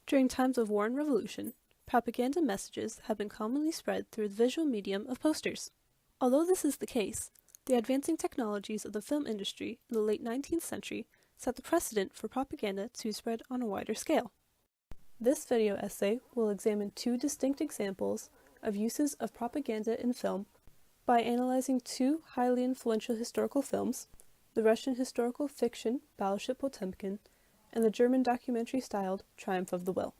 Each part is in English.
During times of war and revolution, propaganda messages have been commonly spread through the visual medium of posters. Although this is the case, the advancing technologies of the film industry in the late 19th century set the precedent for propaganda to spread on a wider scale. This video essay will examine two distinct examples of uses of propaganda in film by analyzing two highly influential historical films, the Russian historical fiction Battleship Potemkin and the German documentary-styled Triumph of the Will.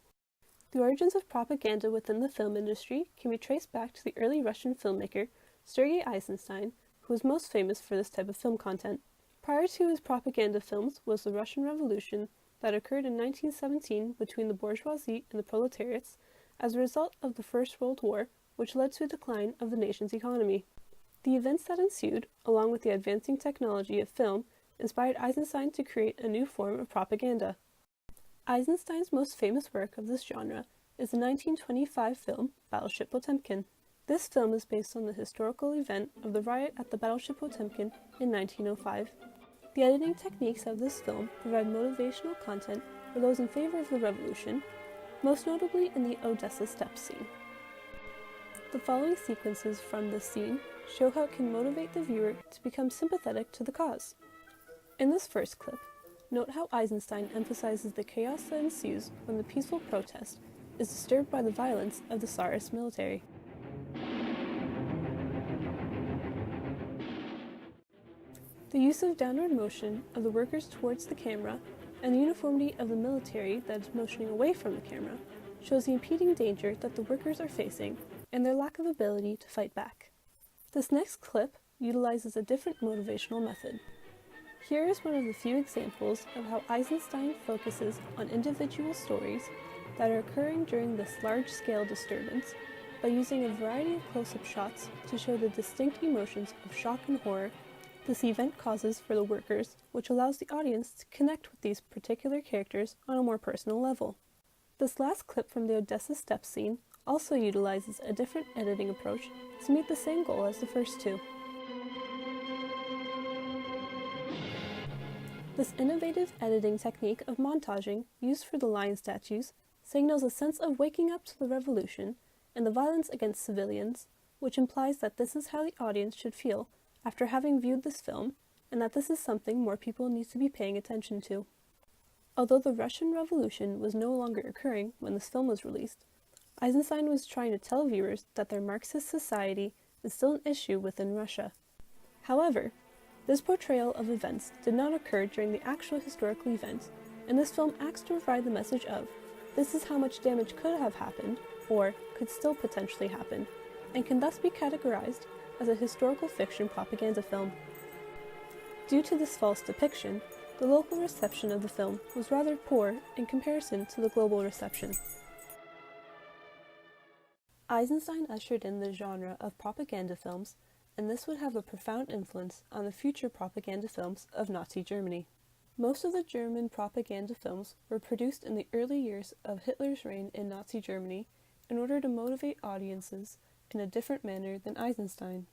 The origins of propaganda within the film industry can be traced back to the early Russian filmmaker Sergei Eisenstein, who was most famous for this type of film content. Prior to his propaganda films was the Russian Revolution that occurred in 1917 between the bourgeoisie and the proletariats as a result of the First World War, which led to a decline of the nation's economy. The events that ensued, along with the advancing technology of film, inspired Eisenstein to create a new form of propaganda. Eisenstein's most famous work of this genre is the 1925 film Battleship Potemkin. This film is based on the historical event of the riot at the Battleship Potemkin in 1905. The editing techniques of this film provide motivational content for those in favor of the revolution, most notably in the Odessa steppe scene. The following sequences from this scene show how it can motivate the viewer to become sympathetic to the cause. In this first clip, note how Eisenstein emphasizes the chaos that ensues when the peaceful protest is disturbed by the violence of the Tsarist military. The use of downward motion of the workers towards the camera and the uniformity of the military that is motioning away from the camera shows the impending danger that the workers are facing and their lack of ability to fight back. This next clip utilizes a different motivational method. Here is one of the few examples of how Eisenstein focuses on individual stories that are occurring during this large-scale disturbance by using a variety of close-up shots to show the distinct emotions of shock and horror this event causes for the workers, which allows the audience to connect with these particular characters on a more personal level. This last clip from the Odessa steppe scene also utilizes a different editing approach to meet the same goal as the first two. This innovative editing technique of montaging used for the lion statues signals a sense of waking up to the revolution and the violence against civilians, which implies that this is how the audience should feel after having viewed this film, and that this is something more people need to be paying attention to. Although the Russian Revolution was no longer occurring when this film was released, Eisenstein was trying to tell viewers that their Marxist society is still an issue within Russia. However, this portrayal of events did not occur during the actual historical event, and this film acts to provide the message of, this is how much damage could have happened, or could still potentially happen, and can thus be categorized as a historical fiction propaganda film. Due to this false depiction, the local reception of the film was rather poor in comparison to the global reception. Eisenstein ushered in the genre of propaganda films, and this would have a profound influence on the future propaganda films of Nazi Germany. Most of the German propaganda films were produced in the early years of Hitler's reign in Nazi Germany in order to motivate audiences in a different manner than Eisenstein.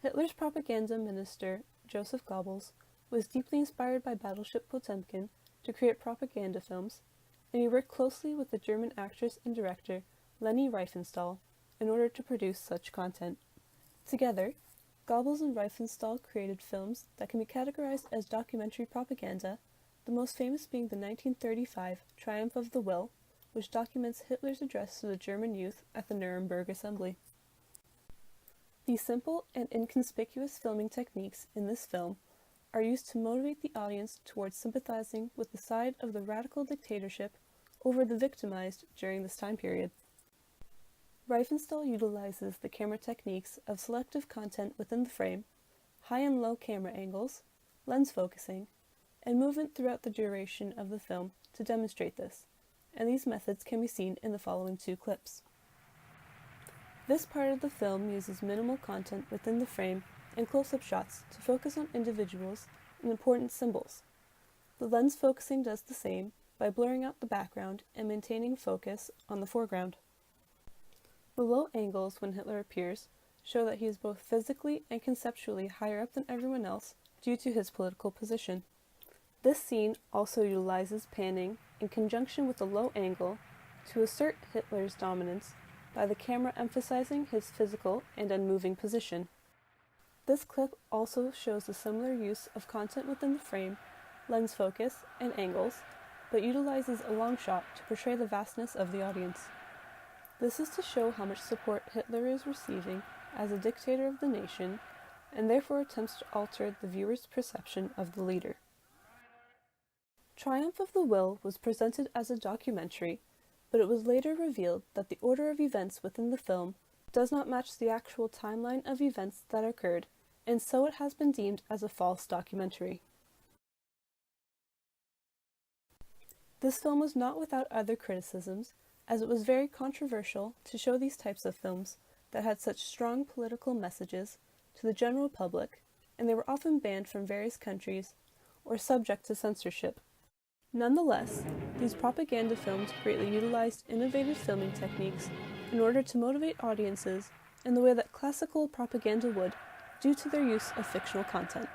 Hitler's propaganda minister, Joseph Goebbels, was deeply inspired by Battleship Potemkin to create propaganda films, and he worked closely with the German actress and director Leni Riefenstahl in order to produce such content. Together, Goebbels and Riefenstahl created films that can be categorized as documentary propaganda, the most famous being the 1935 Triumph of the Will, which documents Hitler's address to the German youth at the Nuremberg Assembly. These simple and inconspicuous filming techniques in this film are used to motivate the audience towards sympathizing with the side of the radical dictatorship over the victimized during this time period. Riefenstahl utilizes the camera techniques of selective content within the frame, high and low camera angles, lens focusing, and movement throughout the duration of the film to demonstrate this, and these methods can be seen in the following two clips. This part of the film uses minimal content within the frame and close-up shots to focus on individuals and important symbols. The lens focusing does the same by blurring out the background and maintaining focus on the foreground. The low angles when Hitler appears show that he is both physically and conceptually higher up than everyone else due to his political position. This scene also utilizes panning in conjunction with a low angle to assert Hitler's dominance by the camera emphasizing his physical and unmoving position. This clip also shows a similar use of content within the frame, lens focus, and angles, but utilizes a long shot to portray the vastness of the audience. This is to show how much support Hitler is receiving as a dictator of the nation, and therefore attempts to alter the viewer's perception of the leader. Triumph of the Will was presented as a documentary, but it was later revealed that the order of events within the film does not match the actual timeline of events that occurred, and so it has been deemed as a false documentary. This film was not without other criticisms, as it was very controversial to show these types of films that had such strong political messages to the general public, and they were often banned from various countries or subject to censorship. Nonetheless, these propaganda films greatly utilized innovative filming techniques in order to motivate audiences in the way that classical propaganda would, due to their use of fictional content.